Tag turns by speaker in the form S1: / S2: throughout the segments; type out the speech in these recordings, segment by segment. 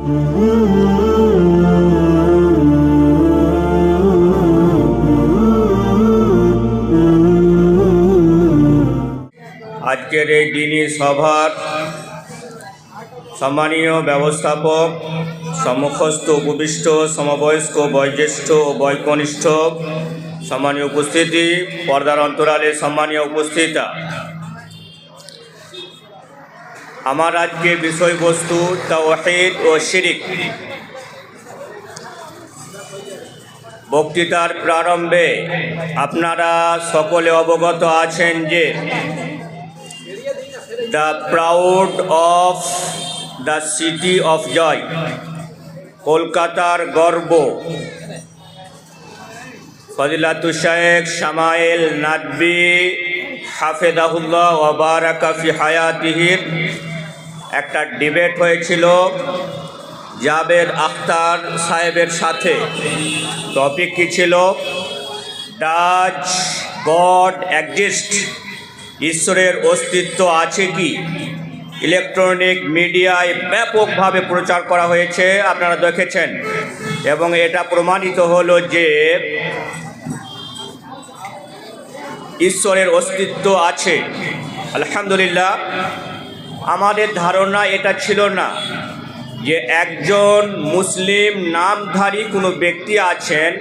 S1: আজকের এই দিনী সভার সম্মানীয় ব্যবস্থাপক, সমুখস্থ উপবিষ্ট, সমবয়স্ক, বয়োজ্যেষ্ঠ ও বয়কনিষ্ঠ সম্মানীয় উপস্থিতি, পর্দার অন্তরালে সম্মানীয় উপস্থিতা, আমার আজকের বিষয়বস্তু তাওহীদ ও শিরক। বক্তৃতার প্রারম্ভে আপনারা সকলে অবগত আছেন যে the proud of the city of joy, কলকাতার গর্ব, ফজিলাতুল শেখ শামাইল নাদভী হাফেজাহুল্লাহ ওয়া বারাকা ফি হায়াতিহির একটা ডিবেট হয়েছিল জাবেদ আখতার সাহেবের সাথে। টপিক কী ছিল? Does god exist? ঈশ্বরের অস্তিত্ব আছে কি? ইলেকট্রনিক মিডিয়ায় ব্যাপকভাবে প্রচার করা হয়েছে, আপনারা দেখেছেন, এবং এটা প্রমাণিত হলো যে ঈশ্বরের অস্তিত্ব আছে। আলহামদুলিল্লাহ, আমাদের ধারণা এটা ছিল না যে একজন মুসলিম নামধারী কোনো ব্যক্তি আছেন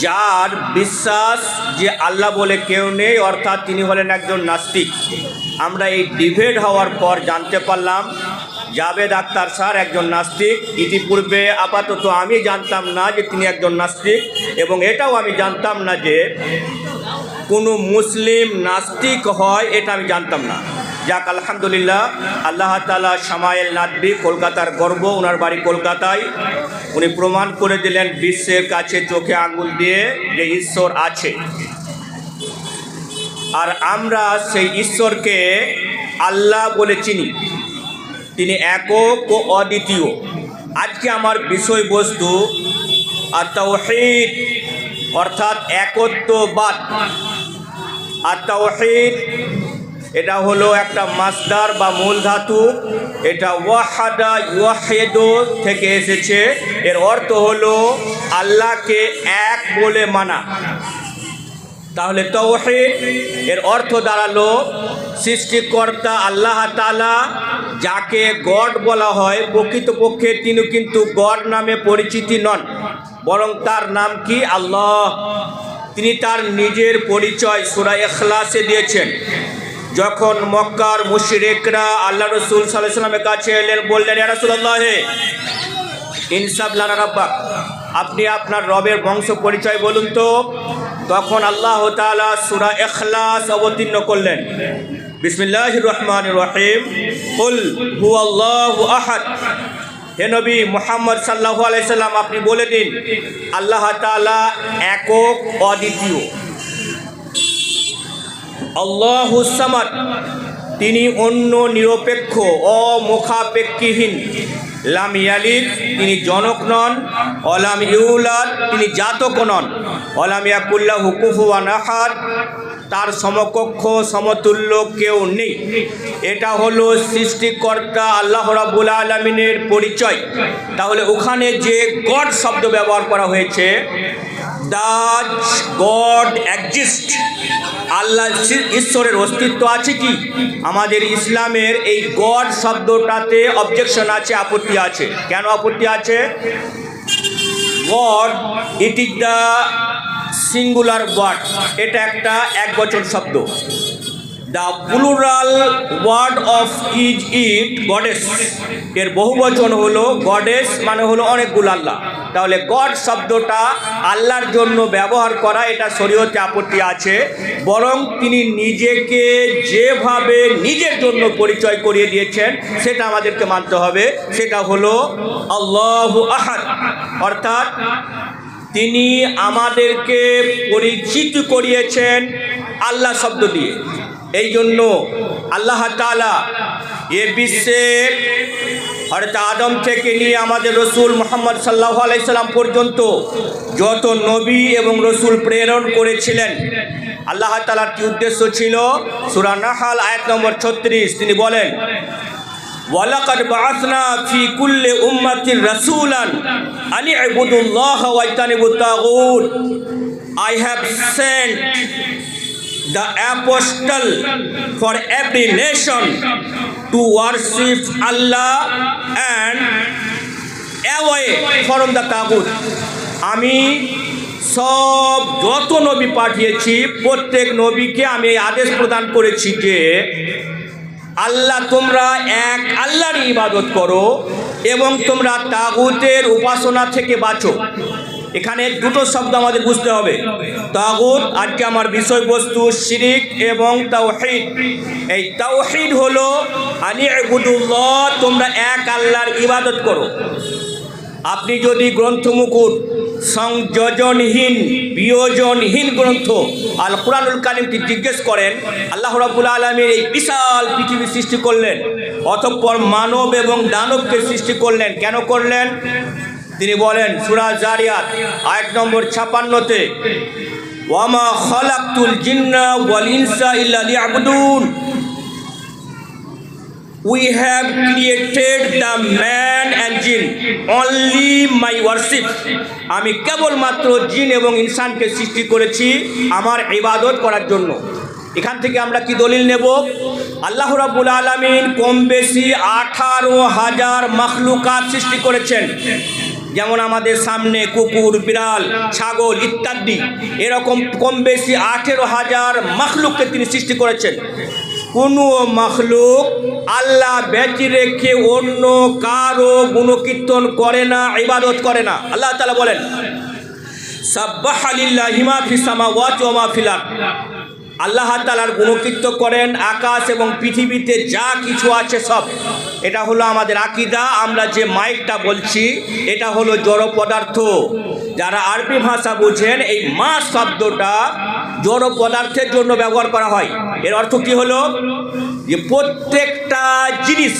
S1: যার বিশ্বাস যে আল্লাহ বলে কেউ নেই, অর্থাৎ তিনি হলেন একজন নাস্তিক। আমরা এই ডিবেট হওয়ার পর জানতে পারলাম জাবেদ আখতার স্যার একজন নাস্তিক। ইতিপূর্বে আপাতত আমি জানতাম না যে তিনি একজন নাস্তিক, এবং এটাও আমি জানতাম না যে কোনো মুসলিম নাস্তিক হয়, এটা আমি জানতাম না। যাক, আলহামদুলিল্লাহ, আল্লাহ তাআলা শামাইল নাদভী কলকাতার গর্ব, ওনার বাড়ি কলকাতায়, উনি প্রমাণ করে দিলেন বিশ্বের কাছে চোখে আঙ্গুল দিয়ে যে ঈশ্বর আছে। আর আমরা সেই ঈশ্বরকে আল্লাহ বলে চিনি, তিনি একক ও অদ্বিতীয়। আজকে আমার বিষয়বস্তু আত-তাওহীদ, অর্থাৎ একত্ববাদ। আত-তাওহীদ এটা হলো একটা মাসদার বা মূল ধাতু, এটা ওয়াহাদা ইউহিদু থেকে এসেছে। এর অর্থ হলো আল্লাহকে এক বলে মানা। তাহলে তাওহীদ এর অর্থ দাঁড়ালো সৃষ্টিকর্তা আল্লাহ তাআলা, যাকে গড বলা হয়, প্রকৃতপক্ষে তিনি কিন্তু গড নামে পরিচিতি নন, বরং তার নাম কি? আল্লাহ। তিনি তার নিজের পরিচয় সূরা ইখলাসে দিয়েছেন। যখন মক্কার মুশরিকরা আল্লাহ রাসূল সাল্লাল্লাহু আলাইহি ওয়াসাল্লামের কাছে এলেন, বললেন, ইয়া রাসূলুল্লাহ, ইনসাব লানা রাব্বাক, আপনি আপনার রবের বংশ পরিচয় বলুন তো। তখন আল্লাহ তাআলা সূরা ইখলাস অবতীর্ণ করলেন। বিসমিল্লাহির রহমানির রহিম, কুল হুয়াল্লাহু আহাদ। হে নবী মুহাম্মদ সাল্লাল্লাহু আলাইহি সাল্লাম, আপনি বলে দিন আল্লাহ তাআলা একক অদ্বিতীয়। আল্লাহুস সামাদ, তিনি অন্য নিরপেক্ষ, অমুখাপেক্ষীহীন। লাম ইয়ালিদ, তিনি জনক নন। অলাম ইউলাদ, তিনি জাতক নন। অলাম ইয়াকুল লাহু কুফুয়ান আহাদ, তার সমকক্ষ সমতুল্য কেউ নেই। এটা হলো সৃষ্টিকর্তা আল্লাহ রাব্বুল আলামিনের পরিচয়। তাহলে ওখানে যে গড শব্দ ব্যবহার করা হয়েছে, ডাজ গড এক্সিস্ট, আল্লাহ ঈশ্বরের অস্তিত্ব আছে কি? আমাদের ইসলামের এই গড শব্দটাতে অবজেকশন আছে, আপত্তি আছে। কেন আপত্তি আছে? God it is the singular word, এটা একটা একবচন শব্দ। The plural word of it goddess, এর বহুবচন হলো গডেস, মানে হলো অনেকগুলো আল্লাহ। তাহলে গড শব্দটা আল্লাহর জন্য ব্যবহার করা, এটা শরীয়তে আপত্তি আছে। বরং তিনি নিজেকে যেভাবে নিজের জন্য পরিচয় করিয়ে দিয়েছেন সেটা আমাদেরকে মানতে হবে। সেটা হলো আল্লাহু আহাদ, অর্থাৎ তিনি আমাদেরকে পরিচিত করিয়েছেন আল্লাহ শব্দ দিয়ে। এই জন্য আল্লাহ তাআলা এ বিশ্বের হযরত আদম থেকে নিয়ে আমাদের রসুল মুহাম্মদ সাল্লাল্লাহু আলাইহি সাল্লাম পর্যন্ত যত নবী এবং রসুল প্রেরণ করেছিলেন, আল্লাহ তাআলার কি উদ্দেশ্য ছিল? সূরা নাহল আয়াত নম্বর 36 তিনি বলেন, ওয়ালাকাদ বাআসনা ফি কুল্লি উম্মাতির রাসূলান আন ইবুদুল্লাহা ওয়া ইজতানিবুত তাগুত। I have sent the apostle for every nation to worship Allah and away from the tagut. আমি সব যত নবী পাঠিয়েছি প্রত্যেক নবীকে আমি এই আদেশ প্রদান করেছি যে আল্লাহ তোমরা এক আল্লাহর ইবাদত করো এবং তোমরা তাগুতের উপাসনা থেকে বাঁচো। এখানে দুটো শব্দ আমাদের বুঝতে হবে। তাগুত, আজকে আমার বিষয়বস্তু শিরিক এবং তাওহীদ। এই তাওহীদ হলো আনি ইবুদুল্লাহ, তোমরা এক আল্লাহর ইবাদত করো। আপনি যদি গ্রন্থমুকুট সংযোজনহীন বিয়োজনহীন গ্রন্থ আল কুরআনুল কারীমকে জিজ্ঞেস করেন, আল্লাহ রাব্বুল আলামিন এই বিশাল পৃথিবী সৃষ্টি করলেন, অতঃপর মানব এবং দানবকে সৃষ্টি করলেন, কেন করলেন? তিনি বলেন সূরা জারিয়াত আয়াত নম্বর 56-তে, ওয়ামা খালাকতুল জিন্না ওয়াল ইনসা ইল্লা লিয়াবুদুন। We have created the man and jinn only my worship. আমি কেবলমাত্র জিন এবং ইনসানকে সৃষ্টি করেছি আমার ইবাদত করার জন্য। এখান থেকে আমরা কি দলিল নেব? আল্লাহ রাব্বুল আলামিন কম বেশি 18,000 মাখলুকাত সৃষ্টি করেছেন। যেমন আমাদের সামনে কুকুর, বিড়াল, ছাগল ইত্যাদি, এরকম কম বেশি 18,000 মাখলুককে তিনি সৃষ্টি করেছেন। কোনো মাখলুক আল্লাহ ব্যতি রেখে অন্য কারো গুণকীর্তন করে না, ইবাদত করে না। আল্লাহ তাআলা বলেন সাব্বাহা লিল্লাহি মা ফিস সামাওয়াতি ওয়া মা ফিল আরদ। আল্লাহ তাআলার গুণকীর্তন করেন আকাশ এবং পৃথিবীতে যা কিছু আছে সব। এটা হলো আমাদের আকীদা। আমরা যে মাইকটা বলছি এটা হলো জড় পদার্থ। যারা আরবি ভাষা বুঝেন, এই মা শব্দটা জড় পদার্থের জন্য ব্যবহার করা হয়। এর অর্থ কি হলো? যে প্রত্যেকটা জিনিস,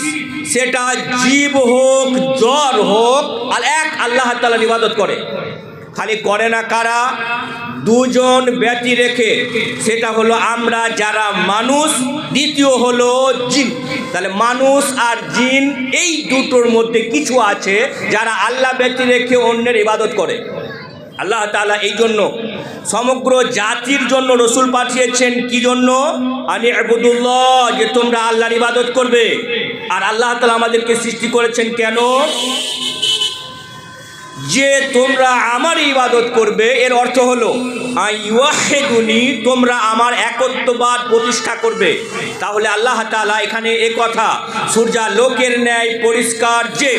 S1: সেটা জীব হোক জড় হোক, আর এক আল্লাহ তাআলার ইবাদত করে। খালি করে না কারা? দুজন ব্যতি রেখে, সেটা হলো আমরা যারা মানুষ, দ্বিতীয় হলো জিন। তাহলে মানুষ আর জিন এই দুটোর মধ্যে কিছু আছে যারা আল্লাহ ব্যতি রেখে অন্যের ইবাদত করে। আল্লাহ তাআলা এই জন্য সমগ্র জাতির জন্য রসুল পাঠিয়েছেন। কি জন্য? আনি ইবুদুল্লাহ, যে তোমরা আল্লাহর ইবাদত করবে। আর আল্লাহ তাআলা আমাদেরকে সৃষ্টি করেছেন কেন? যে তোমরা আমার ইবাদত করবে। এর অর্থ হলো আইওয়াহিদুনি, তোমরা আমার একত্ববাদ প্রতিষ্ঠা করবে। তাহলে আল্লাহ তাআলা এখানে এ কথা সূর্যালোকের ন্যায় পরিষ্কার যে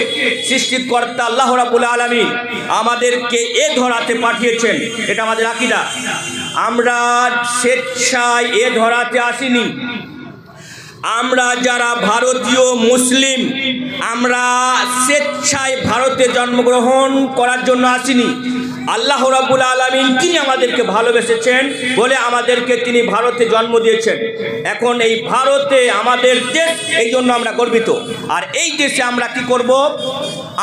S1: সৃষ্টিকর্তা আল্লাহ রাব্বুল আলামিন আমাদেরকে এ ধরাতে পাঠিয়েছেন, এটা আমাদের আকীদা। আমরা স্বেচ্ছায় এ ধরাতে আসিনি। আমরা যারা ভারতীয় মুসলিম, আমরা স্বেচ্ছায় ভারতে জন্মগ্রহণ করার জন্য আসিনি। আল্লাহ রাব্বুল আলামিন তিনি আমাদেরকে ভালোবেসেছেন বলে আমাদেরকে তিনি ভারতে জন্ম দিয়েছেন। এখন এই ভারতে আমাদের দেশ, এই জন্য আমরা গর্বিত। আর এই দেশে আমরা কি করব?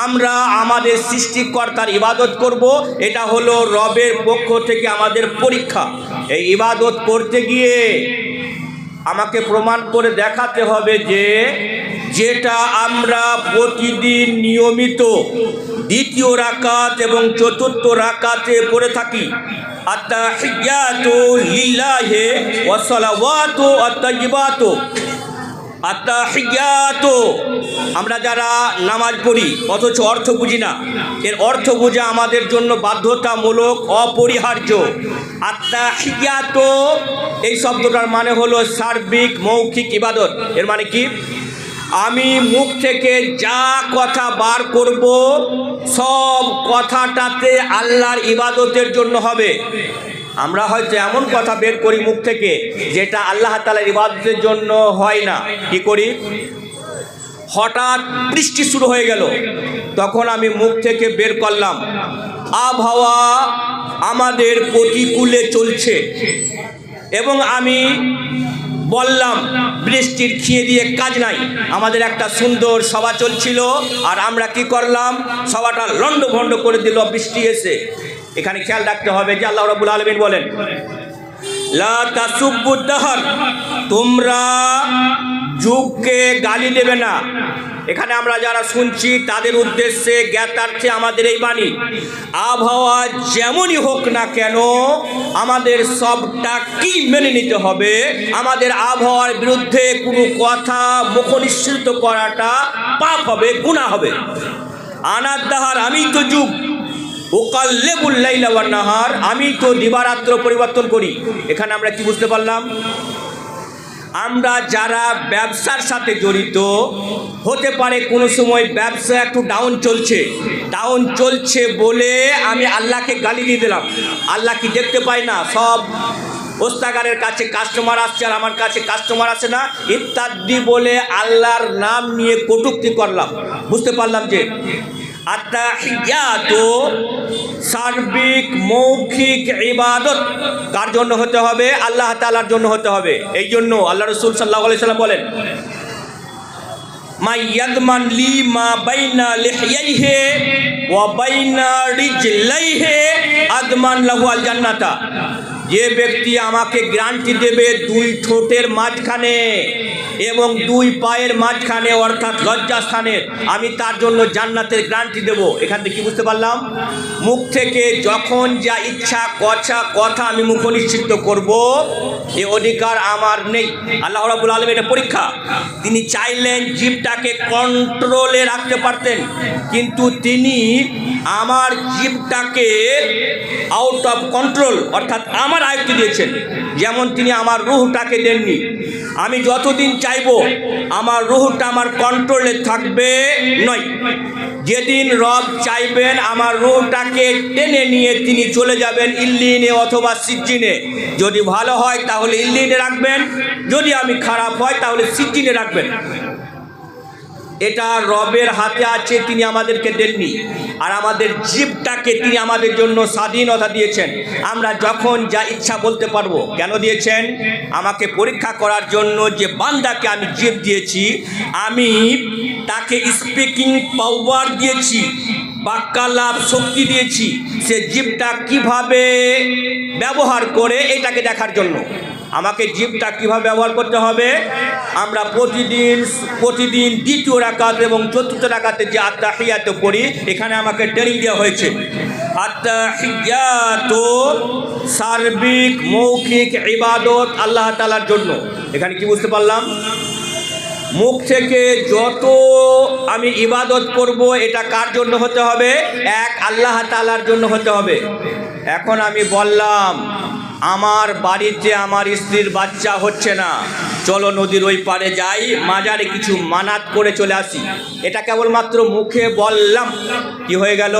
S1: আমরা আমাদের সৃষ্টিকর্তার ইবাদত করব। এটা হলো রবের পক্ষ থেকে আমাদের পরীক্ষা। এই ইবাদত করতে গিয়ে আমাকে প্রমাণ করে দেখাতে হবে যে যেটা আমরা প্রতিদিন নিয়মিত দ্বিতীয় রাকাত এবং চতুর্থ রাকাতে পড়ে থাকি, আত্তাহিয়াতু লিল্লাহি ওয়া সালাওয়াতু আত-তাইয়্যিবাতু, আত্তাহিয়াতু, আমরা যারা নামাজ পড়ি অথচ অর্থ বুঝি না, এর অর্থ বোঝা আমাদের জন্য বাধ্যতামূলক, অপরিহার্য। আত্তাহিয়াতু এই শব্দটার মানে হলো সার্বিক মৌখিক ইবাদত। এর মানে কি? আমি মুখ থেকে যা কথা বার করব সব কথাটাতে আল্লাহর ইবাদতের জন্য হবে। আমরা হয়তো এমন কথা বের করি মুখ থেকে যেটা আল্লাহ তাআলার ইবাদতের জন্য হয় না। কি করি? হঠাৎ বৃষ্টি শুরু হয়ে গেল, তখন আমি মুখ থেকে বের করলাম, আবহাওয়া আমাদের প্রতিকূলে চলছে, এবং আমি বললাম বৃষ্টির খেয়ে দিয়ে কাজ নাই। আমাদের একটা সুন্দর সভা চলছিল, আর আমরা কি করলাম? সভাটা লন্ডভন্ড করে দিল বৃষ্টি এসে। এখানে খেয়াল রাখতে হবে যে আল্লাহ রাব্বুল আলামিন বলেন লা তাসুব্বুদ দাহর, তোমরা যুগকে গালি দেবে না। এখানে আমরা যারা শুনছি তাদের উদ্দেশ্যে জ্ঞাতার্থে আমাদের এই বাণী, আবহাওয়া যেমনই হোক না কেন আমাদের সবটা কি মেনে নিতে হবে। আমাদের আবহাওয়ার বিরুদ্ধে কোনো কথা মুখ নিঃসৃত করাটা পাপ হবে, গুনাহ হবে। আনাদ্দাহার, আমি তো যুগ, উকাল্লিবুল লাইলা ওয়ান নাহার, আমি তো দিবারাত্র পরিবর্তন করি। এখানে আমরা কি বুঝতে পারলাম? আমরা যারা ব্যবসার সাথে জড়িত, হতে পারে কোনো সময় ব্যবসা একটু ডাউন চলছে বলে আমি আল্লাহকে গালি দিয়ে দিলাম। আল্লাহ কি দেখতে পায় না? সব ওস্তাগারের কাছে কাস্টমার আসছে আর আমার কাছে কাস্টমার আসে না, ইত্যাদি বলে আল্লাহর নাম নিয়ে কটূক্তি করলাম। বুঝতে পারলাম যে আত্তাহিয়াতু সার্বিক মৌখিক ইবাদত কার জন্য হতে হবে? আল্লাহ তাআলার জন্য হতে হবে। এই জন্য আল্লাহ রাসূল সাল্লাল্লাহু আলাইহি সাল্লাম বলেন, মা ইয়াদমান লি মা বাইনা লিহইয়াইহি ওয়া বাইনা রিজলাইহি আদমান লাহু আল জান্নাতা। যে ব্যক্তি আমাকে গ্যারান্টি দেবে দুই ঠোঁটের মাঝখানে এবং দুই পায়ের মাঝখানে অর্থাৎ লজ্জাস্থানের, আমি তার জন্য জান্নাতের গ্যারান্টি দেব। এখান থেকে কি বুঝতে পারলাম? মুখ থেকে যখন যা ইচ্ছা কথা আমি মুখ নিশ্চিত করব, এ অধিকার আমার নেই। আল্লাহ রাব্বুল আলামিন এটা পরীক্ষা। তিনি চাইলেন জিভটাকে কন্ট্রোলে রাখতে পারতেন, কিন্তু তিনি আমার জিভটাকে আউট অফ কন্ট্রোল অর্থাৎ আমার আয়ত্তে দিয়েছেন। যেমন তিনি আমার রুহটাকে দেননি। আমি যতদিন চাইবো আমার রুহটা আমার কন্ট্রোলে থাকবে নয়। যেদিন রব চাইবেন আমার রুহটাকে টেনে নিয়ে তিনি চলে যাবেন ইল্লিনে অথবা সিজ্জিনে। যদি ভালো হয় তাহলে ইল্লিনে রাখবেন, যদি আমি খারাপ হয় তাহলে সিজ্জিনে রাখবেন। এটা রবের হাতে আছে, তিনি আমাদেরকে দেননি। আর আমাদের জীবটাকে তিনি আমাদের জন্য স্বাধীনতা দিয়েছেন। আমরা যখন যা ইচ্ছা বলতে পারবো। কেন দিয়েছেন? আমাকে পরীক্ষা করার জন্য। যে বান্দাকে আমি জীব দিয়েছি, আমি তাকে স্পিকিং পাওয়ার দিয়েছি, বাক্যালাপ শক্তি দিয়েছি, সে জীবটা কিভাবে ব্যবহার করে এটাকে দেখার জন্য। আমাকে জীবটা কিভাবে ব্যবহার করতে হবে, আমরা প্রতিদিন দ্বিতীয় রাকাত এবং চতুর্থ রাকাতে যে আত্তাহিয়াত পড়ি, এখানে আমাকে ট্রেনিং দেওয়া হয়েছে। আত্তাহিয়াত সার্বিক মৌখিক ইবাদত আল্লাহ তাআলার জন্য। এখানে কি বুঝতে পারলাম? মুখ থেকে যত আমি ইবাদত করব, এটা কার জন্য হতে হবে? এক আল্লাহ তাআলার জন্য হতে হবে। এখন আমি বললাম আমার বাড়িতে আমার স্ত্রীর বাচ্চা হচ্ছে না, চলো নদীর ওই পারে যাই, মাজারে কিছু মানাত করে চলে আসি। এটা কেবলমাত্র মুখে বললাম, কি হয়ে গেল?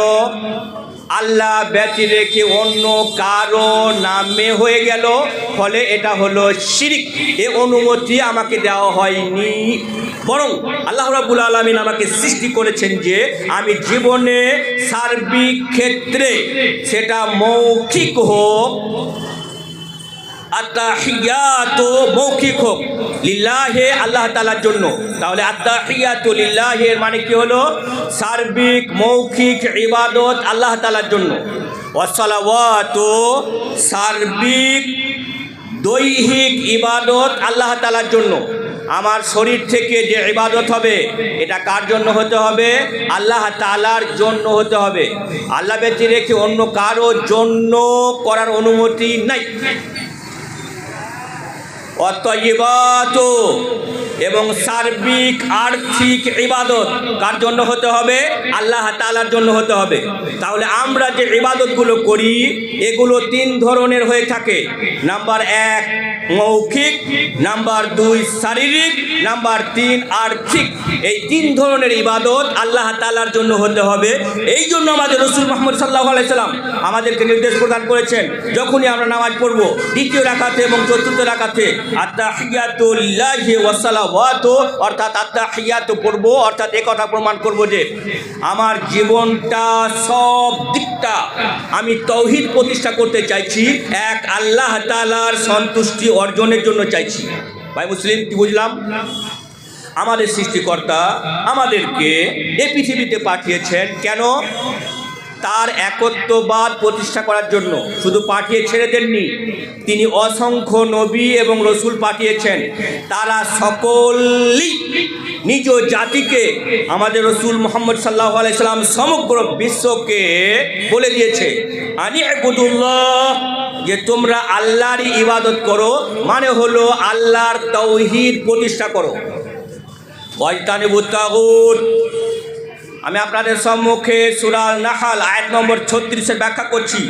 S1: আল্লাহ ব্যতি রেখে অন্য কারো নামে হয়ে গেল, ফলে এটা হলো শিরিক। এ অনুমতি আমাকে দেওয়া হয়নি, বরং আল্লাহ রাব্বুল আলামিন আমাকে সৃষ্টি করেছেন যে আমি জীবনে সার্বিক ক্ষেত্রে, সেটা মৌখিক হোক, আত্তাহিয়াতু মৌখিক হোক, লিল্লাহি আল্লাহ তাআলার জন্য। তাহলে আত্তাহিয়াতু লিল্লাহি এর মানে কি হলো? সার্বিক মৌখিক ইবাদত আল্লাহ তাআলার জন্য। ওয়াসসালাওয়াতু সার্বিক দৈহিক ইবাদত আল্লাহ তাআলার জন্য। আমার শরীর থেকে যে ইবাদত হবে, এটা কার জন্য হতে হবে? আল্লাহ তাআলার জন্য হতে হবে। আল্লাহ ব্যতি রেখে অন্য কারো জন্য করার অনুমতি নাই। অতএব এবং সার্বিক আর্থিক ইবাদত কার জন্য হতে হবে? আল্লাহ তাআলার জন্য হতে হবে। তাহলে আমরা যে ইবাদতগুলো করি, এগুলো তিন ধরনের হয়ে থাকে। নাম্বার 1 মৌখিক, নাম্বার 2 শারীরিক, নাম্বার 3 আর্থিক। এই তিন ধরনের ইবাদত আল্লাহ তাআলার জন্য হতে হবে। এই জন্য আমাদের রাসূল মুহাম্মদ সাল্লাল্লাহু আলাইহি সাল্লাম আমাদেরকে নির্দেশ প্রদান করেছেন, যখনই আমরা নামাজ পড়ব, দ্বিতীয় রাকাতে এবং চতুর্থ রাকাতে আত্তাহিয়াতু লিল্লাহি ওয়া সালাওয়াতু, অর্থাৎ আত্তাহিয়াতু পড়ব, অর্থাৎ এই কথা প্রমাণ করব যে আমার জীবনটা সব দিকটা আমি তাওহীদ প্রতিষ্ঠা করতে চাইছি, এক আল্লাহ তাআলার সন্তুষ্টি অর্জনের জন্য চাইছি। ভাই মুসলিম, কি বুঝলাম? আমাদের সৃষ্টিকর্তা আমাদেরকে এই পৃথিবীতে পাঠিয়েছেন কেন? তার একত্ববাদ প্রতিষ্ঠা করার জন্য শুধু পাঠিয়ে ছেড়ে দেননি, তিনি অসংখ্য নবী এবং রসুল পাঠিয়েছেন। তারা সকলেই নিজ জাতিকে আমাদের রসুল মুহাম্মদ সাল্লাল্লাহু আলাইহি সাল্লাম সমগ্র বিশ্বকে বলে দিয়েছে আনি ইবুদুল্লাহ, যে তোমরা আল্লাহরই ইবাদত করো, মানে হলো আল্লাহর তাওহীদ প্রতিষ্ঠা করো। ওয়াজতানিবুত তাগুত, আমি আপনাদের সম্মুখে সূরা নাহল আয়াত নম্বর 36 ব্যাখ্যা করছি।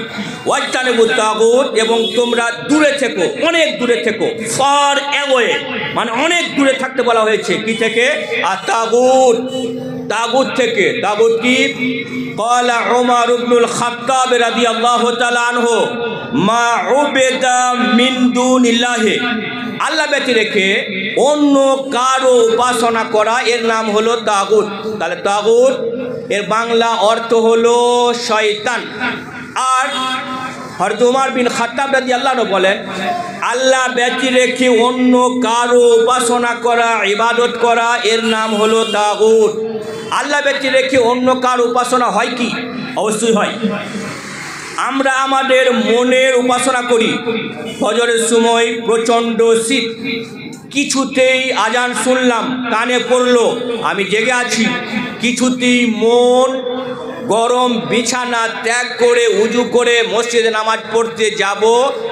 S1: ওয়াজতানিবুত তাগুত, এবং তোমরা দূরে থেকো, অনেক দূরে থেকো, ফার অ্যাওয়ে মানে অনেক দূরে থাকতে বলা হয়েছে। কি থেকে? আর তাগুত, তাগুত থেকে। তাগুত কি? ক্বালা উমর ইবনুল খাত্তাব রাদিয়াল্লাহু তাআলা আনহু মা উবিদা মিন দুনিল্লাহি, আল্লাহ ব্যতি রেখে অন্য কারো উপাসনা করা, এর নাম হলো তাগুত। তাহলে তাগুত এর বাংলা অর্থ হলো শয়তান। আর হযরত উমর বিন খাত্তাব রাদিয়াল্লাহু আনহু বলেন, আল্লাহ ব্যতি রেখে অন্য কারো উপাসনা করা, ইবাদত করা, এর নাম হলো তাগুত। আল্লাহ ব্যতি রেখে অন্য কারো উপাসনা হয় কি? অবশ্যই হয়। আমরা আমাদের মনের উপাসনা করি। ফজরের সময় প্রচণ্ড শীত, কিছুতেই আজান শুনলাম, কানে পড়লো, আমি জেগে আছি, কিছুতেই মন গরম বিছানা ত্যাগ করে উজু করে মসজিদে নামাজ পড়তে যাব,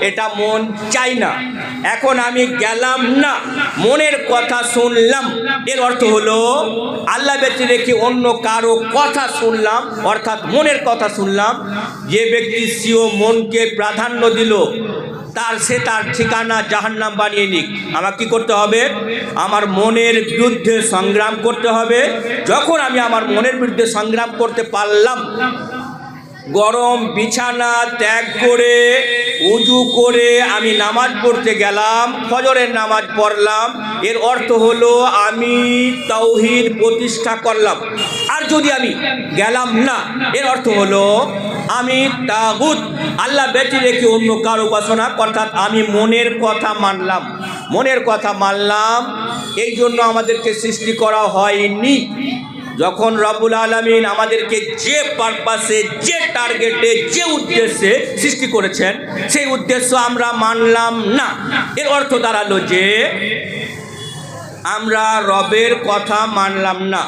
S1: এটা মন চাই না। এখন আমি গেলাম না, মনের কথা শুনলাম, এর অর্থ হলো আল্লাহ ব্যতি রেখে অন্য কারো কথা শুনলাম, অর্থাৎ মনের কথা শুনলাম। যে ব্যক্তি স্বীয় মনকে প্রাধান্য দিল, তার ঠিকানা জাহান্নাম বানিয়ে নিক। আমার কি করতে হবে? আমার মনের বিরুদ্ধে সংগ্রাম করতে হবে। যখন আমি আমার মনের বিরুদ্ধে সংগ্রাম করতে পারলাম, গরম বিছানা ত্যাগ করে উজু করে আমি নামাজ পড়তে গেলাম, ফজরের নামাজ পড়লাম, এর অর্থ হলো আমি তাওহীদ প্রতিষ্ঠা করলাম। আর যদি আমি গেলাম না, এর অর্থ হলো আমি তাগুত, আল্লাহ ব্যতি রেখে অন্য কার উপাসনা, অর্থাৎ আমি মনের কথা মানলাম। মনের কথা মানলাম, এই জন্য আমাদেরকে সৃষ্টি করা হয়নি। যখন রব্বুল আলামিন আমাদেরকে যে পারপাসে, যে টার্গেটে, যে উদ্দেশ্যে সৃষ্টি করেছেন, সেই উদ্দেশ্য আমরা মানলাম না, এর অর্থ দাঁড়ালো যে আমরা রবের কথা মানলাম না।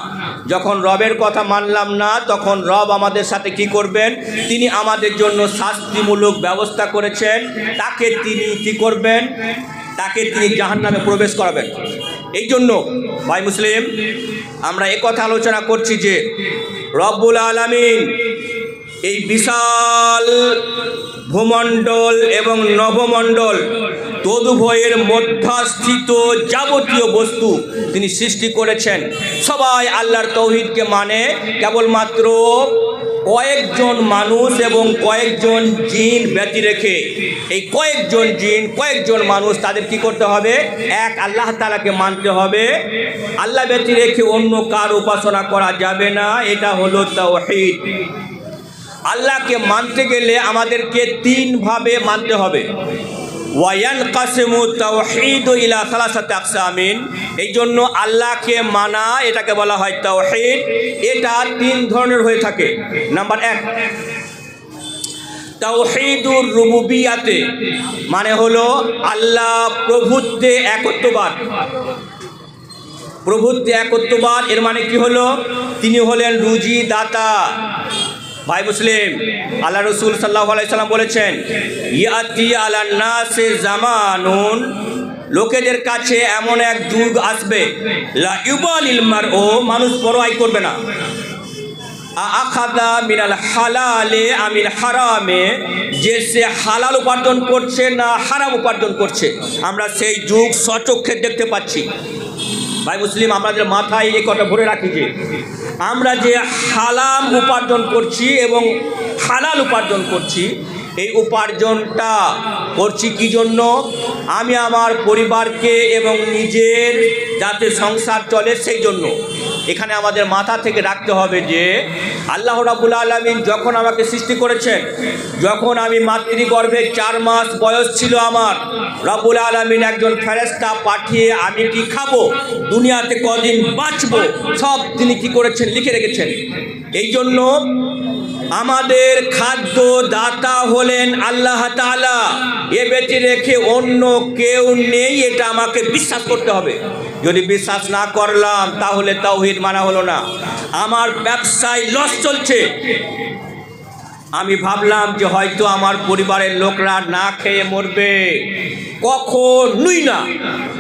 S1: যখন রবের কথা মানলাম না, তখন রব আমাদের সাথে কি করবেন? তিনি আমাদের জন্য শাস্তিমূলক ব্যবস্থা করেছেন, তাকে তিনি কি করবেন? তাকে তিনি জাহান্নামে প্রবেশ করাবেন। এই জন্য ভাই মুসলিম, আমরা একথা আলোচনা করছি যে রব্বুল আলামিন এই বিশাল ভূমণ্ডল এবং নভমণ্ডল তদুভয়ের মধ্যস্থিত যাবতীয় বস্তু তিনি সৃষ্টি করেছেন। সবাই আল্লাহর তাওহীদকে মানে, কেবলমাত্র কয়েকজন মানুষ এবং কয়েকজন জিন ব্যতি রেখে, এই কয়েকজন জিন, কয়েকজন মানুষ, তাদের কি করতে হবে? এক আল্লাহ তাআলাকে মানতে হবে। আল্লাহ ব্যতি রেখে অন্য কার উপাসনা করা যাবে না, এটা হলো তাওহীদ। আল্লাহকে মানতে গেলে আমাদেরকে তিনভাবে মানতে হবে। ওয়ায়ানকাসিমু তাওহীদু ইলা সালাসাতি আকসামিন, এই জন্য আল্লাহকে মানা, এটাকে বলা হয় তাওহীদ। এটা তিন ধরনের হয়ে থাকে। নাম্বার 1, তাওহীদুর রুবুবিয়াতে, মানে হলো আল্লাহ প্রভুত্বে একত্ববাদ। প্রভুত্বে একত্ববাদ এর মানে কি হলো? তিনি হলেন রুজি দাতা। ভাই মুসলিম, আল্লাহ রসুল সাল্লাল্লাহু আলাইহি সাল্লাম বলেছেন, ইয়াতি আলান নাসে জামানুন, লোকেদের কাছে এমন এক যুগ আসবে, লা ইউবালিল মারউ, মানুষ পরোয়া করবে না, আখাদা মিনাল হালালে আমিল হারামে, যে সে হালাল উপার্জন করছে না হারাম উপার্জন করছে। আমরা সেই যুগ সচক্ষে দেখতে পাচ্ছি। ভাই মুসলিম, আমাদের মাথায় এই কথা ভরে রাখি যে আমরা যে হালাল উপার্জন করছি এবং হালাল উপার্জন করছি, এই উপার্জনটা করছি কি জন্য? আমি আমার পরিবারকে এবং নিজের যাতে সংসার চলে, সেই জন্য। এখানে আমাদের মাথা থেকে রাখতে হবে যে আল্লাহ রাব্বুল আলামিন যখন আমাকে সৃষ্টি করেছেন, যখন আমি মাতৃগর্ভে 4 মাস বয়স ছিল আমার, রাব্বুল আলামিন একজন ফেরেশতা পাঠিয়ে আমি কি খাবো, দুনিয়াতে কদিন বাঁচবো, সব তিনি কি করেছেন? লিখে রেখেছেন। এই জন্য আমাদের খাদ্য দাতা হলেন আল্লাহ তাআলা, এ ব্যতি রেখে অন্য কেউ নেই, এটা আমাকে বিশ্বাস করতে হবে। যদি বিশ্বাস না করলাম তাহলে তাওহীদ মানা হলো না। আমার ব্যবসায় লস চলছে, আমি ভাবলাম যে হয়তো আমার পরিবারের লোকরা না খেয়ে মরবে, কখনোই না।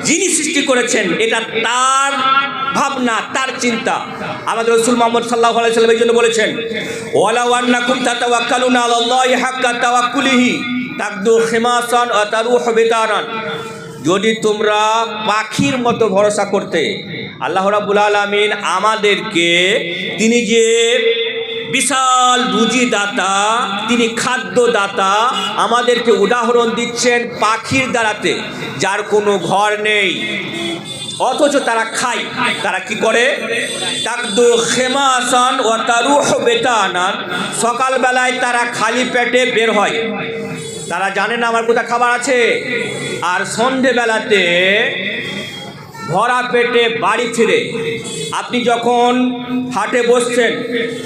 S1: যিনি সৃষ্টি করেছেন এটা তার ভাবনা, তার চিন্তা। আমাদের রাসূল মুহাম্মদ সাল্লাল্লাহু আলাইহি ওয়াসাল্লাম এই জন্য বলেছেন, ওয়ালাউ আন্নাকুম তাতাওয়াক্কালুনা আলাল্লাহি হাক্কা তাওয়াক্কুলিহি তাকদু খিমাসান ওয়া তারুহু বিতারান। যদি তোমরা পাখির মতো ভরসা করতে, আল্লাহ রাব্বুল আলামিন আমাদেরকে, তিনি যে বিশাল রুজি দাতা, তিনি খাদ্য দাতা, আমাদেরকে উদাহরণ দিচ্ছেন পাখির দ্বারাতে, যার কোনো ঘর নেই অথচ তারা খায়। তারা কি করে? তাকদু খেমাসান ও তারুহ বেতানান, সকালবেলায় তারা খালি পেটে বের হয়, তারা জানে না আমার কোথায় খাবার আছে, আর সন্ধেবেলাতে ভরা পেটে বাড়ি ফিরে। আপনি যখন হাটে বসছেন,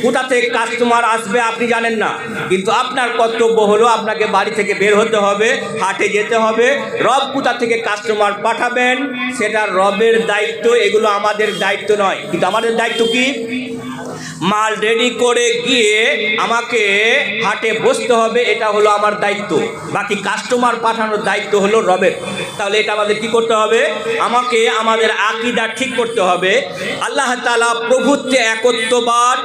S1: কোথা থেকে কাস্টমার আসবে আপনি জানেন না, কিন্তু আপনার কর্তব্য হলো আপনাকে বাড়ি থেকে বের হতে হবে, হাটে যেতে হবে। রব কোথা থেকে কাস্টমার পাঠাবেন সেটা রবের দায়িত্ব, এগুলো আমাদের দায়িত্ব নয়। কিন্তু আমাদের দায়িত্ব কি? মাল রেডি করে গিয়ে আমাকে হাটে বসতে হবে, এটা হলো আমার দায়িত্ব। বাকি কাস্টমার পাঠানোর দায়িত্ব হলো রবের। তাহলে এটা আমাদের কি করতে হবে? আমাকে আমাদের আকীদা ঠিক করতে হবে। আল্লাহ তাআলা প্রভুত্বে একত্ববাদ,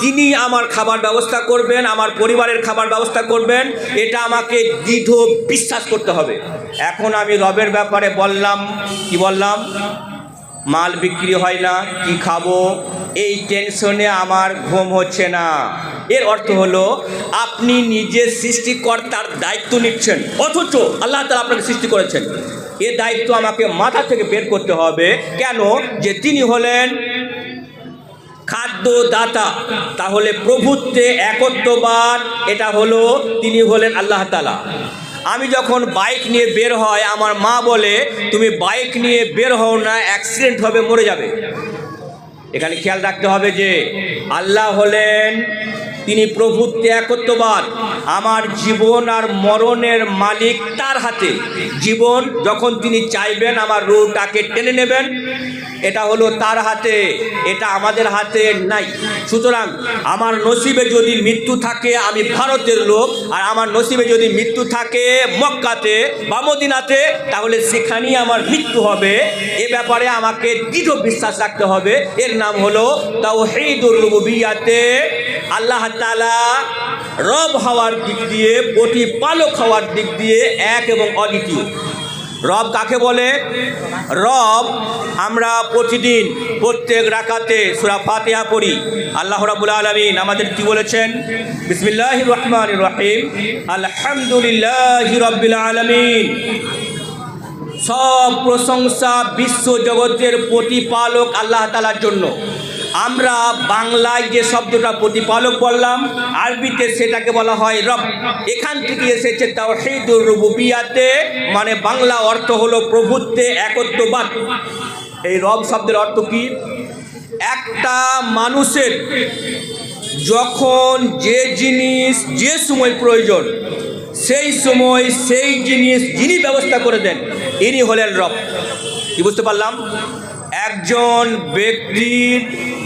S1: তিনি আমার খাবার ব্যবস্থা করবেন, আমার পরিবারের খাবার ব্যবস্থা করবেন, এটা আমাকে দৃঢ় বিশ্বাস করতে হবে। এখন আমি রবের ব্যাপারে বললাম, কি বললাম? মাল বিক্রি হয় না, কি খাবো, এই টেনশনে আমার ঘুম হচ্ছে না। এর অর্থ হলো আপনি নিজে সৃষ্টিকর্তার দায়িত্ব নিচ্ছেন, অথচ আল্লাহ তাআলা আপনাকে সৃষ্টি করেছেন। এ দায়িত্ব আমাকে মাথা থেকে বের করতে হবে। কেন? যে তিনি হলেন খাদ্য দাতা। তাহলে প্রভুত্বে একত্ববাদ, এটা হলো তিনি হলেন আল্লাহ তাআলা। আমি যখন বাইক নিয়ে বের হয়, আমার মা বলে তুমি বাইক নিয়ে বের হও না, অ্যাক্সিডেন্ট হবে, মরে যাবে। এখানে খেয়াল রাখতে হবে যে আল্লাহ হলেন, তিনি প্রভুত্বে একত্ববাদ। আমার জীবন আর মরণের মালিক তার হাতে। জীবন যখন তিনি চাইবেন আমার রূহটাকে টেনে নেবেন, এটা হলো তার হাতে, এটা আমাদের হাতে নাই। সুতরাং আমার নসিবে যদি মৃত্যু থাকে, আমি ভারতের লোক, আর আমার নসিবে যদি মৃত্যু থাকে মক্কাতে বা মদিনাতে, তাহলে সেখানেই আমার মৃত্যু হবে। এ ব্যাপারে আমাকে দৃঢ় বিশ্বাস রাখতে হবে। এর নাম হলো তাওহীদুর রুবুবিয়্যাতে। আল্লাহ তাআলা রব হওয়ার দিক দিয়ে, প্রতিপালক হওয়ার দিক দিয়ে এক এবং অদ্বিতীয়। রব কাকে বলে? রব আমরা প্রতিদিন প্রত্যেক রাকাতে সূরা ফাতিহা পড়ি। আল্লাহ রাব্বুল আলামিন আমাদের কি বলেছেন? বিসমিল্লাহির রহমানির রহিম, আলহামদুলিল্লাহি রাব্বিল আলামিন। সব প্রশংসা বিশ্ব জগতের প্রতিপালক আল্লাহ তাআলার জন্য। আমরা বাংলায় যে শব্দটা প্রতিপালক বললাম, আরবিতে সেটাকে বলা হয় রব। এখান থেকে এসেছে তাওহীদুর রুবুবিয়্যাতে, মানে বাংলা অর্থ হলো প্রভুত্বে একত্ববাদ। এই রব শব্দের অর্থ কি? একটা মানুষের যখন যে জিনিস যে সময় প্রয়োজন, সেই সময় সেই জিনিস যিনি ব্যবস্থা করে দেন, ইনি হলেন রব। কি বুঝতে পারলাম? একজন ব্যক্তির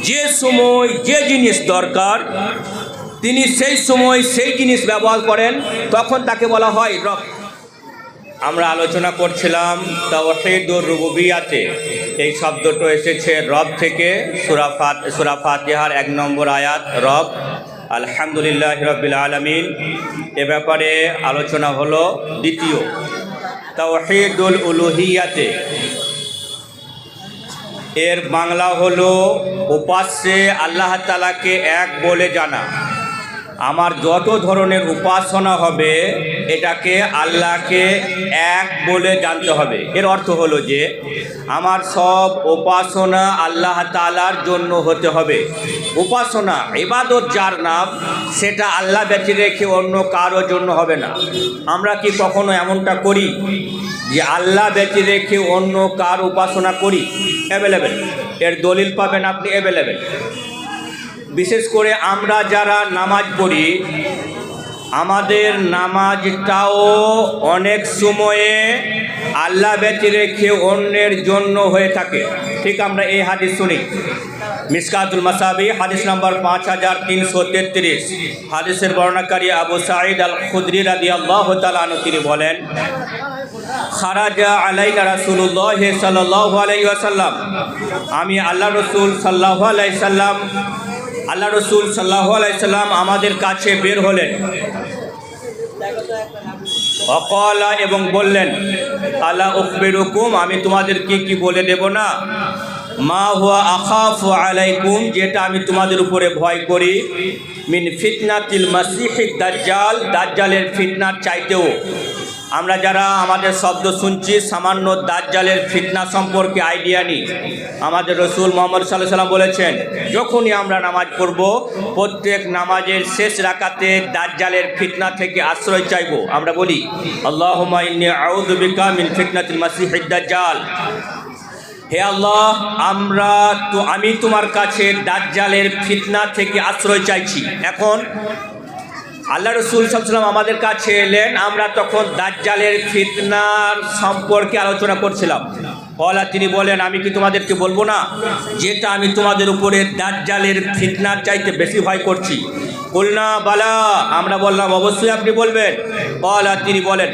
S1: যে সময় যে জিনিস দরকার, তিনি সেই সময় সেই জিনিস ব্যবহার করেন, তখন তাকে বলা হয় রব। আমরা আলোচনা করছিলাম তাওহীদুর রুবুবিয়্যাতে। এই শব্দটা এসেছে রব থেকে। সূরা ফাতিহার 1 নম্বর আয়াত, রব। আলহামদুলিল্লাহি রাব্বিল আলামিন। এ ব্যাপারে আলোচনা হলো দ্বিতীয়, তাওহীদুল উলুহিয়্যাতে। এর বাংলা হলো উপাস্যে আল্লাহ তাআলাকে এক বলে জানা। আমার যত ধরনের উপাসনা হবে, এটাকে আল্লাহকে এক বলে জানতে হবে। এর অর্থ হলো যে আমার সব উপাসনা আল্লাহ তাআলার জন্য হতে হবে। উপাসনা, ইবাদত যার নাম, সেটা আল্লাহ ব্যতী রেখে অন্য কারো জন্য হবে না। আমরা কি কখনো এমনটা করি যে আল্লাহ ব্যতী রেখে অন্য কার উপাসনা করি? অ্যাভেলেবেল। এর দলিল পাবেন আপনি অ্যাভেলেবেল। বিশেষ করে আমরা যারা নামাজ পড়ি, আমাদের নামাজটাও অনেক সময়ে আল্লাহ ব্যতি রেখে অন্যের জন্য হয়ে থাকে। ঠিক আমরা এই হাদিস শুনি, মিসকাতুল মাসাবি হাদিস নাম্বার 5333। হাদিসের বর্ণনাকারী আবু সাঈদ আল খুদরি রাদিয়াল্লাহু তাআলা আনহু তিনি বলেন, খারাজা আলাইনা রাসূলুল্লাহ সাল্লাল্লাহু আলাইহি ওয়াসাল্লাম, আমি আল্লাহ রসুল সাল্লাল্লাহু আলাইহি সাল্লাম আমাদের কাছে বের হলেন। অকালা এবং বললেন, আলা উখবিরুকুম, আমি তোমাদেরকে কি বলে দেব না, মা হুয়া আখাফু আলাইকুম, যেটা আমি তোমাদের উপরে ভয় করি, মিন ফিতনাতিল মাসিহিদ দাজ্জাল, দাজ্জালের ফিতনার চাইতেও। আমরা যারা আমাদের শব্দ শুনছি, সামান্য দাজ্জালের ফিতনা সম্পর্কে আইডিয়া নিই। আমাদের রসুল মুহাম্মদ সাল্লাল্লাহু আলাইহি ওয়াসাল্লাম বলেছেন, যখনই আমরা নামাজ পড়ব, প্রত্যেক নামাজের শেষ রাকাতে দাজ্জালের ফিতনা থেকে আশ্রয় চাইব। আমরা বলি, আল্লাহুম্মা ইন্নী আউযু বিকা মিন ফিতনাতিল মাসিহিদ দাজ্জাল, হে আল্লাহ, আমি তোমার কাছে দাজ্জালের ফিতনা থেকে আশ্রয় চাইছি। এখন আল্লাহ রসুল সাল্লাল্লাহু আলাইহি ওয়াসাল্লাম আমাদের কাছে এলেন, আমরা তখন দাজ্জালের ফিতনার সম্পর্কে আলোচনা করছিলাম। তিনি বলেন, আমি কি তোমাদেরকে বলবো না যেটা আমি তোমাদের উপরে দাজ্জালের ফিতনার চাইতে বেশি ভয় করছি? কুলনা বালা, আমরা বললাম অবশ্যই আপনি বলবেন। তিনি বলেন,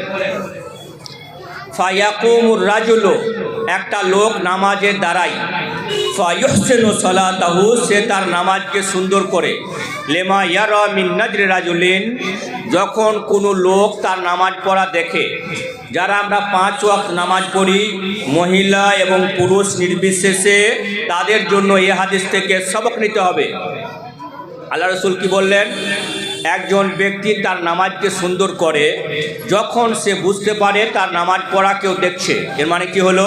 S1: ফায়াকুমুর রাজুলু, একটা লোক নামাজে দাঁড়ায়, ফায়ুহসিনু সালাতাহু, সে তার নামাজকে সুন্দর করে, লেমা ইয়ারা মিন নাজরি রাজুলিন, যখন কোনো লোক তার নামাজ পড়া দেখে। যারা আমরা 5 ওয়াক্ত নামাজ পড়ি, মহিলা এবং পুরুষ নির্বিশেষে, তাদের জন্য এই হাদিস থেকে সবক নিতে হবে। আল্লাহ রসুল কি বললেন, একজন ব্যক্তি তার নামাজকে সুন্দর করে যখন সে বুঝতে পারে তার নামাজ পড়া কেউ দেখছে। এর মানে কি হলো,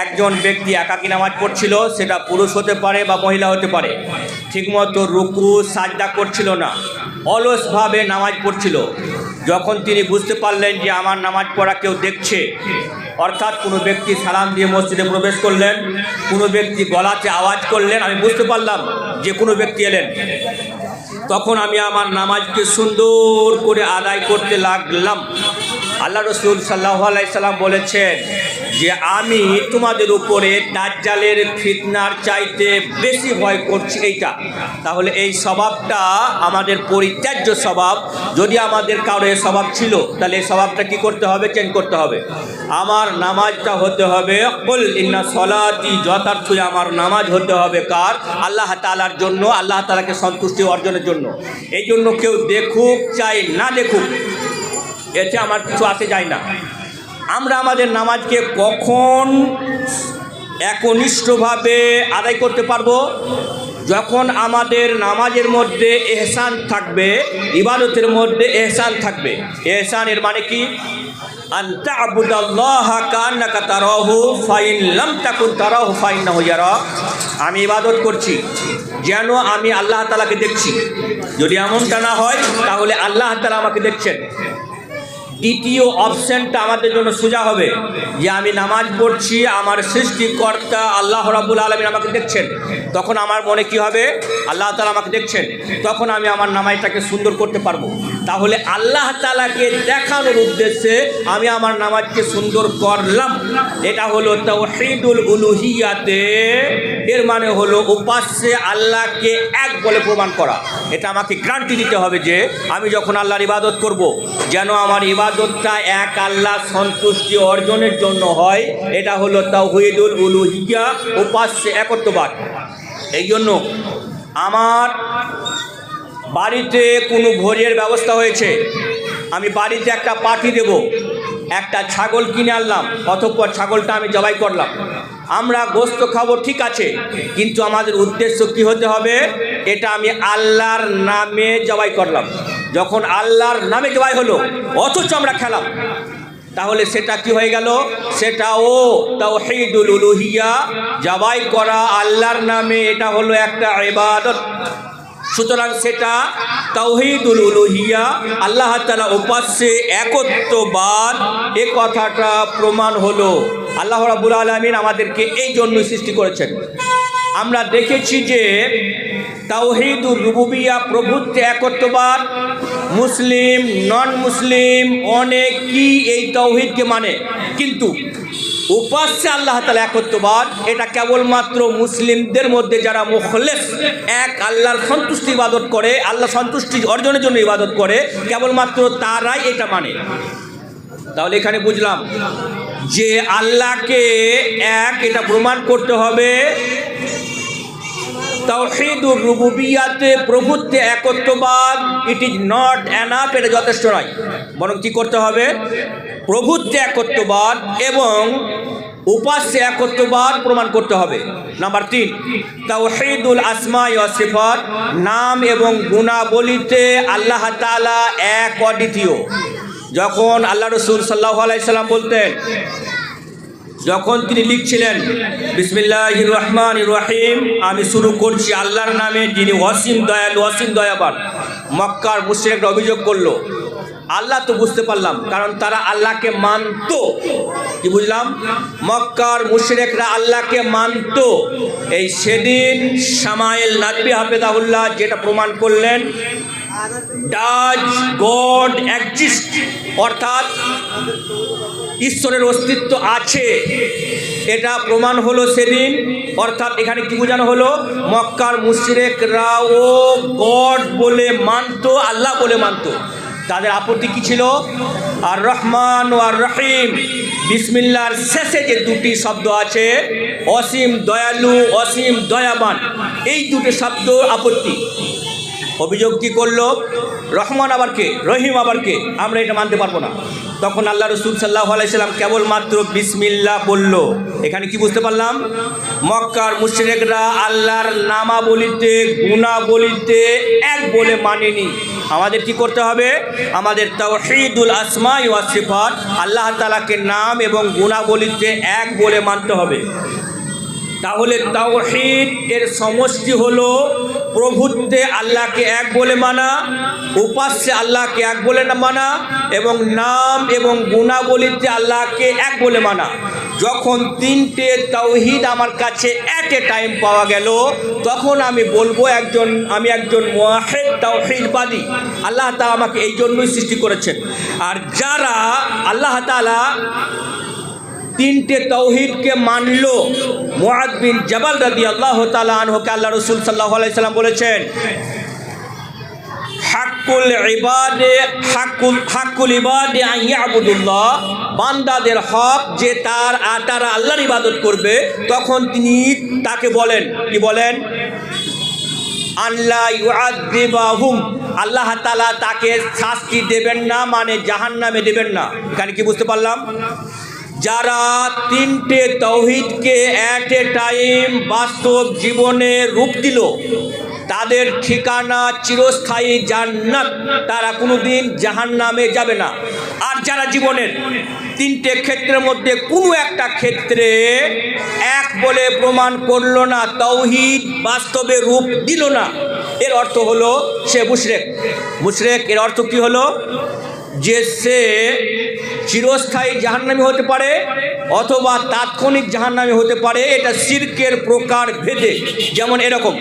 S1: একজন ব্যক্তি একাকী নামাজ পড়ছিল, সেটা পুরুষ হতে পারে বা মহিলা হতে পারে, ঠিকমতো রুকু সাজদা করছিল না, অলসভাবে নামাজ পড়ছিল। যখন তিনি বুঝতে পারলেন যে আমার নামাজ পড়া কেউ দেখছে, অর্থাৎ কোনো ব্যক্তি সালাম দিয়ে মসজিদে প্রবেশ করলেন, কোনো ব্যক্তি গলাতে আওয়াজ করলেন, আমি বুঝতে পারলাম যে কোনো ব্যক্তি এলেন, তখন আমি আমার নামাজকে সুন্দর করে আদায় করতে লাগলাম। আল্লাহ রসুল সাল্লাল্লাহু আলাইহি সাল্লাম বলেছেন যে আমি তোমাদের উপরে দাজ্জালের ফিতনার চাইতে বেশি ভয় করছি এইটা। তাহলে এই স্বভাবটা আমাদের পরিত্যাজ্য স্বভাব। যদি আমাদের কারো এই স্বভাব ছিল, তাহলে এই স্বভাবটা কী করতে হবে? চেঞ্জ করতে হবে। আমার নামাজটা হতে হবে কুল ইন্না সলাতি, যথার্থই আমার নামাজ হতে হবে কার? আল্লাহ তাআলার জন্য, আল্লাহ তাআলাকে সন্তুষ্টি অর্জনের জন্য। এই জন্য কেউ দেখুক চাই না দেখুক, এতে আমার কিছু আসে যায় না। আমরা আমাদের নামাজকে কখন একনিষ্ঠভাবে আদায় করতে পারবো? যখন আমাদের নামাজের মধ্যে ইহসান থাকবে, ইবাদতের মধ্যে ইহসান থাকবে। ইহসান এর মানে কি? আন তা'বুদাল্লাহা কান্নাকা তারাহু ফাইন লাম তাকুন তারাহু ফাইন্নাহু ইয়ারাক। আমি ইবাদত করছি যেন আমি আল্লাহ তাআলাকে দেখছি। যদি এমনটা না হয়, তাহলে আল্লাহ তাআলা আমাকে দেখছেন। দ্বিতীয় অপশনটা আমাদের জন্য সোজা হবে যে আমি নামাজ পড়ছি, আমার সৃষ্টিকর্তা আল্লাহ রাব্বুল আলামিন আমাকে দেখছেন। তখন আমার মনে কি হবে? আল্লাহ তাআলা আমাকে দেখছেন। তখন আমি আমার নামাজটাকে সুন্দর করতে পারবো। তাহলে আল্লাহ তাআলাকে দেখানোর উদ্দেশ্যে আমি আমার নামাজকে সুন্দর করলাম। এটা হলো তাওহীদুল উলুহিয়াতে। এর মানে হলো উপাস্যে আল্লাহকে এক বলে প্রমাণ করা। এটা আমাকে গ্যারান্টি দিতে হবে যে আমি যখন আল্লাহর ইবাদত করব, যেন আমার ইবাদতটা এক আল্লাহ সন্তুষ্টি অর্জনের জন্য হয়। এটা হলো তাওহীদুল উলুহিয়া, উপাস্যে একত্ববাদ। এই জন্য আমার বাড়িতে কোনো ভোজের ব্যবস্থা হয়েছে, আমি বাড়িতে একটা পার্টি দেব, একটা ছাগল কিনে আনলাম, অতঃপর ছাগলটা আমি জবাই করলাম। আমরা গোশত খাবো, ঠিক আছে, কিন্তু আমাদের উদ্দেশ্য কি হতে হবে? এটা আমি আল্লাহর নামে জবাই করলাম। যখন আল্লাহর নামে জবাই হলো, অথচ আমরা খেলাম, তাহলে সেটা কি হয়ে গেল? সেটাও তাওহীদুল উলুহিয়া, জবাই করা আল্লাহর নামে, এটা হলো একটা ইবাদত। সুতরাং সেটা তাওহীদুল উলুহিয়া, আল্লাহ তাআলা উপাস্যে একত্ববাদ, এ কথাটা প্রমাণ হলো। আল্লাহ রাব্বুল আলামিন আমাদেরকে এই জন্য সৃষ্টি করেছেন। আমরা দেখেছি যে তাওহীদুর রুবুবিয়্যাহ প্রভুত্বে একত্ববাদ, মুসলিম নন মুসলিম অনেকেই এই তাওহীদকে মানে, কিন্তু উপাস্য আল্লাহ তাআলা একত্ববাদ এটা কেবলমাত্র মুসলিমদের মধ্যে যারা মুখলেস এক আল্লাহর সন্তুষ্টি ইবাদত করে, আল্লাহ সন্তুষ্টি অর্জনের জন্য ইবাদত করে, কেবলমাত্র তারাই এটা মানে। তাহলে এখানে বুঝলাম যে আল্লাহকে এক এটা প্রমাণ করতে হবে। তাওহীদুর রুবুবিয়্যাতে প্রভুত্বে একত্ববাদ ইট ইজ নট এনাফ, এটা যথেষ্ট নয়, বরং কী করতে হবে? প্রভুত্বে একত্ববাদ এবং উপাস্যে একত্ববাদ প্রমাণ করতে হবে। নাম্বার 3, তাওহীদুল আসমা ওয়া সিফাত, নাম এবং গুণাবলীতে আল্লাহ তাআলা এক অদ্বিতীয়। যখন আল্লাহ রাসূল সাল্লাল্লাহু আলাইহি সাল্লাম বলতেন, যখন তিনি লিখছিলেন বিসমিল্লাহির রহমানির রহিম, আমি শুরু করছি আল্লাহর নামে যিনি অসীম দয়ালু অসীম দয়াবান, মক্কার মুশরিকরা অভিযোগ করলো। আল্লাহ তো বুঝতে পারলাম, কারণ তারা আল্লাহকে মানত। কি বুঝলাম? মক্কার মুশরিকরা আল্লাহকে মানত। এই সেদিন সামাইল নাদবি হাফেজাহুল্লাহ যেটা প্রমাণ করলেন, ডাজ গড এক্সিস্ট, অর্থাৎ ঈশ্বরের অস্তিত্ব আছে, এটা প্রমাণ হলো সেদিন। অর্থাৎ এখানে কি বোঝানো হলো? মক্কার মুশরিকরাও গড বলে মানত, আল্লাহ বলে মানত। তাদের আপত্তি কি ছিল? আর রহমান ও আর রহিম, বিসমিল্লাহর শেষে যে দুটি শব্দ আছে, অসীম দয়ালু অসীম দয়াবান, এই দুটি শব্দ আপত্তি। অভিযোগ কি করলো? রহমান আবার কে, রহিম আবার কে, আমরা এটা মানতে পারবো না। তখন আল্লাহ রাসূল সাল্লাল্লাহু আলাইহি সাল্লাম কেবলমাত্র বিসমিল্লাহ বলল। এখানে কি বুঝতে পারলাম? মক্কার মুশরিকরা আল্লাহর নামাবলিতে গুণাবলিতে এক বলে মানেনি। আমাদের কি করতে হবে? আমাদের তাওহীদুল আসমা ওয়া সিফাত, আল্লাহ তাআলাকে নাম এবং গুণাবলিতে এক বলে মানতে হবে। তাহলে তাওহীদ এর সমষ্টি হলো প্রভুত্বে আল্লাহকে এক বলে মানা, উপাস্যে আল্লাহকে এক বলে মানা, এবং নাম এবং গুণাবলীতে আল্লাহকে এক বলে মানা। যখন তিনটে তাওহীদ আমার কাছে এট এ টাইম পাওয়া গেল, তখন আমি বলবো আমি একজন মুওয়াহিদ তাওহীদবাদী। আল্লাহ তাআলা আমাকে এই জন্যই সৃষ্টি করেছেন। আর যারা আল্লাহ তাআলা তিনটে তাওহীদকে মানলো, মুআদ বিন জাবাল রাদিয়াল্লাহু তাআলা আনহুকে আল্লাহ রাসূল সাল্লাল্লাহু আলাইহি সাল্লাম বলেছেন, হাক্কুল ইবাদে আন ইয়াবুদুল্লাহ, বান্দাদের হক যে তারা আল্লাহর ইবাদত করবে। তখন তিনি তাকে বলেন, কি বলেন? আল্লাহ ইউআযিবাহুম, আল্লাহ তাআলা তাকে শাস্তি দেবেন না, মানে জাহান্নামে দেবেন না। এখানে কি বুঝতে পারলাম? যারা তিনটে তাওহীদকে এট এ টাইম বাস্তব জীবনে রূপ দিল, তাদের ঠিকানা চিরস্থায়ী জান্নাত, তারা কোনোদিন জাহান্নামে যাবে না। আর যারা জীবনের তিনটে ক্ষেত্রের মধ্যে কোনো একটা ক্ষেত্রে এক বলে প্রমাণ করলো না, তাওহীদ বাস্তবে রূপ দিল না, এর অর্থ হলো সে মুশরিক। এর অর্থ কি হলো? যে সে চিরস্থায়ী জাহান্নামী হতে পারে অথবা তাৎক্ষণিক জাহান্নামী হতে পারে। এটা শিরকের প্রকার ভেদে। যেমন এরকম,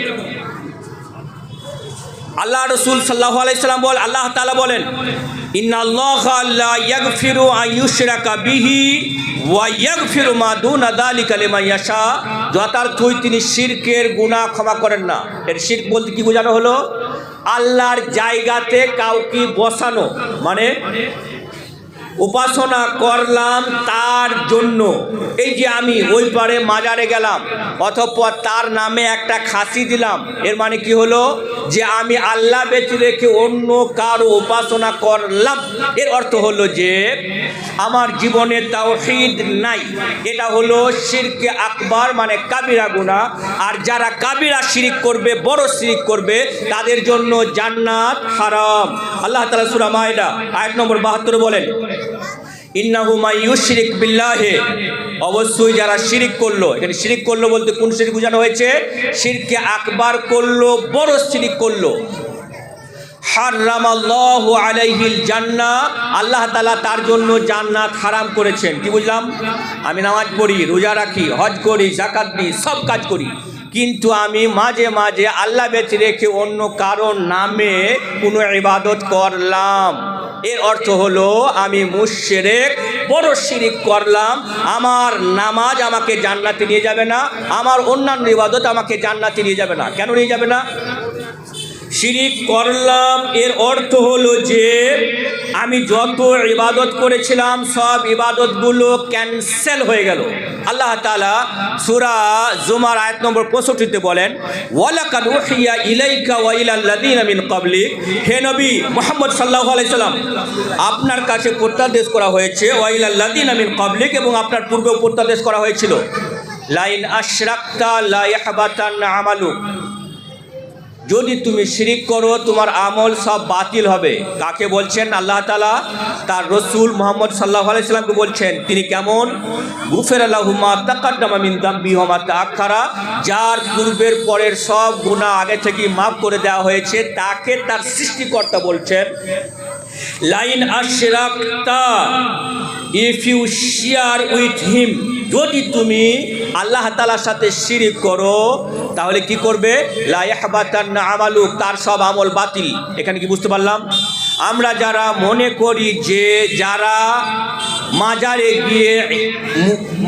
S1: আল্লাহ রাসূল সাল্লাল্লাহু আলাইহি সাল্লাম আল্লাহ তাআলা বলেন, ইন্নাল্লাহা লা ইয়াগফিরু আন ইউশরাকা বিহি ওয়া ইয়াগফিরু মা দুনা যালিকা লিমান ইয়াশা। যথার্থই তিনি শিরকের গুনাহ ক্ষমা করেন না। এর শিরক বলতে কি বোঝানো হলো? আল্লাহর জায়গাতে কাউকে বসানো, মানে উপাসনা করলাম তার জন্য। এই যে আমি ওই পারে মাজারে গেলাম, অতঃপর তার নামে একটা খাসি দিলাম, এর মানে কি হলো? যে আমি আল্লাহ ব্যতীত রেখে অন্য কারো উপাসনা করলাম। এর অর্থ হলো যে আমার জীবনে তাওহীদ নাই। এটা হলো শিরকে আকবার, মানে কাবিরা গুনাহ। আর যারা কাবিরা শিরিক করবে, বড় শিরিক করবে, তাদের জন্য জান্নাত হারাম। আল্লাহ তাআলা সূরা মায়েদা আয়াত নম্বর 72 বলেন, ইন্নাহু মান ইউশরিক বিল্লাহি, অবশ্যই যারা শিরিক করলো। এখানে শিরিক করলো বলতে কোন শিরিক বোঝানো হয়েছে? শিরকে আকবার করলো, বড় শিরিক করলো। হারামাল্লাহু আলাইহিল জান্নাহ, আল্লাহ তাআলা তার জন্য জান্নাত হারাম করেছেন। কি বুঝলাম? আমি নামাজ পড়ি, রোজা রাখি, হজ করি, যাকাত দিই, সব কাজ করি, কিন্তু আমি মাঝে মাঝে আল্লাহ ব্যতীত রেখে অন্য কারোর নামে কোনো ইবাদত করলাম, এর অর্থ হলো আমি মুশরিক, বড় শিরিক করলাম। আমার নামাজ আমাকে জান্নাতে নিয়ে যাবে না, আমার অন্যান্য ইবাদত আমাকে জান্নাতে নিয়ে যাবে না। কেন নিয়ে যাবে না? শিরিক করলাম এর অর্থ হলো যে আমি যত ইবাদত করেছিলাম সব ইবাদতগুলো ক্যান্সেল হয়ে গেল। আল্লাহ তাআলা সূরা জুমার আয়াত নম্বর 65-তে বলেন, ওয়ালাকাদ উহিয়া ইলাইকা ওয়া ইলাল্লাযিনা মিন ক্বাবলিক, হে নবী মুহাম্মদ সাল্লাল্লাহু আলাইহি সাল্লাম, আপনার কাছে প্রত্যাদেশ করা হয়েছে, ওয়া ইলাল্লাযিনা মিন ক্বাবলিক, এবং আপনার পূর্বেও প্রত্যাদেশ করা হয়েছিল, লাইন আশরাকতা লা ইয়াহবাতান্না আমালুক, যদি তুমি শিরিক করো তোমার আমল সব বাতিল হবে। কাকে বলছেন? আল্লাহ তাআলা তার রসুল মুহাম্মদ সাল্লাল্লাহু আলাইহি সাল্লামকে বলছেন। তিনি কেমন? গুফিরা লাহু মা তাকাদ্দামা মিন যামবিহি ওয়া মা তাআখারা, যার পূর্বের পরের সব গুনাহ আগে থেকে মাফ করে দেওয়া হয়েছে, তাকে তার সৃষ্টিকর্তা বলছেন, লাইন আশরাকতা, if you share with him, যদি তুমি আল্লাহ তাআলার সাথে শিরিক করো তাহলে কি করবে? লা ইয়াহবাতান্না আমালুক, তার সব আমল বাতিল। এখানে কি বুঝতে পারলাম? আমরা যারা মনে করি যে যারা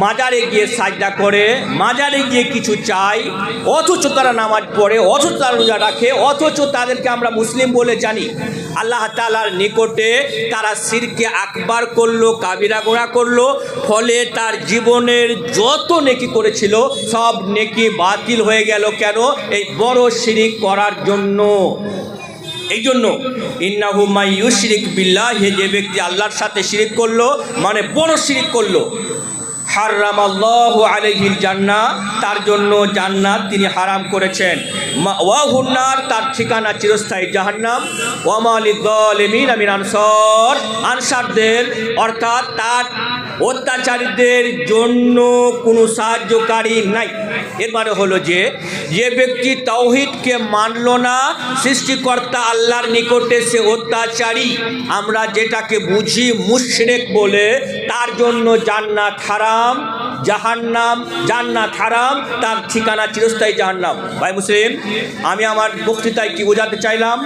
S1: মাজারে গিয়ে সাজদা করে, মাজারে গিয়ে কিছু চাই, অথচ তারা নামাজ পড়ে, অথচ তারা রোজা রাখে, অথচ তাদেরকে আমরা মুসলিম বলে জানি, আল্লাহ তাআলার নিকটে তারা শিরকে আকবার করলো, কাবিরা গুনাহ করলো, ফলে তার জীবনের যত নেকি করেছিল সব নেকি বাতিল হয়ে গেল। কেন? এই বড় শিরিক করার জন্য। এই জন্য ইন্নাহু মাই ইউশরিক বিল্লাহি, যে ব্যক্তি আল্লাহর সাথে শিরিক করলো মানে বড় শিরিক করলো, হারামাল্লাহু আলাইহিল জান্নাহ, তার জন্য জান্নাত তিনি হারাম করেছেন, মাওয়াহুন নার, তার ঠিকানা চিরস্থায়ী জাহান্নাম, ওয়া মা লিয-যালিমিনা মিন আনসার, আনসারদের অর্থাৎ তার অত্যাচারীদের জন্য কোনো সাহায্যকারী নাই। এর মানে হলো যে ব্যক্তি তাওহীদকে মানল না, সৃষ্টিকর্তা আল্লাহর নিকটে সে অত্যাচারী, আমরা যেটাকে বুঝি মুশরিক বলে, তার জন্য জান্নাত হারাম, জাহান্নাম, জান্নাত হারাম, তার ঠিকানা চিরস্থায়ী জাহান্নাম। ভাই মুসলিম, আমি আমার বক্তৃতায় কি বোঝাতে চাইলাম?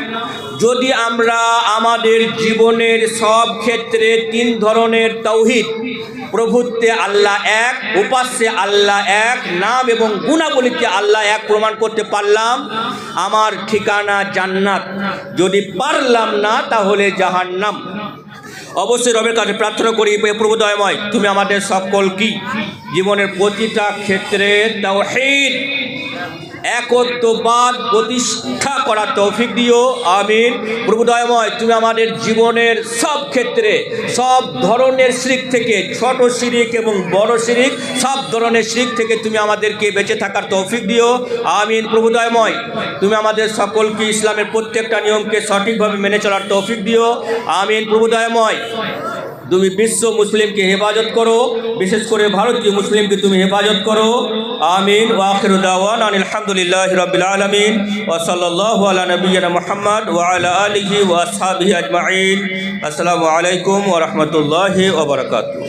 S1: যদি আমরা আমাদের জীবনের সব ক্ষেত্রে 3 ধরনের তাওহীদ, প্রভুত্বে আল্লাহ এক, উপাস্যে আল্লাহ এক, নাম এবং গুণাবলীতে আল্লাহ এক প্রমাণ করতে পারলাম, আমার ঠিকানা জান্নাত। যদি পারলাম না তাহলে জাহান্নাম। অবশ্যই রবের কাছে প্রার্থনা করি, প্রভু দয়াময়, তুমি আমাদের সকলকে জীবনের প্রতিটা ক্ষেত্রে তাওহীদ, একত্ববাদ প্রতিষ্ঠা করার তৌফিক দিও, আমিন। প্রভু দয়াময়, তুমি আমাদের জীবনের সব ক্ষেত্রে সব ধরনের শিরক থেকে, ছোট শিরক এবং বড় শিরক, সব ধরনের শিরক থেকে তুমি আমাদেরকে বেঁচে থাকার তৌফিক দিও, আমিন। প্রভু দয়াময়, তুমি আমাদের সকলকে ইসলামের প্রত্যেকটা নিয়মকে সঠিকভাবে মেনে চলার তৌফিক দিও, আমিন। প্রভু দয়াময়, তুমি বিশ্ব মুসলিমকে হেফাজত করো, বিশেষ করে ভারতীয় মুসলিমকে তুমি হেফাজত করো, আমিন। ওয়া আখিরু দাওয়ানা আলহামদুলিল্লাহি রাব্বিল আলামিন ওয়া সাল্লাল্লাহু আলা নাবিয়্যিনা মুহাম্মদ ওয়া আলা আলিহি ওয়া আসহাবিহি আজমাইন। আসসালামু আলাইকুম ওয়া রাহমাতুল্লাহি ওয়া বারাকাতুহু।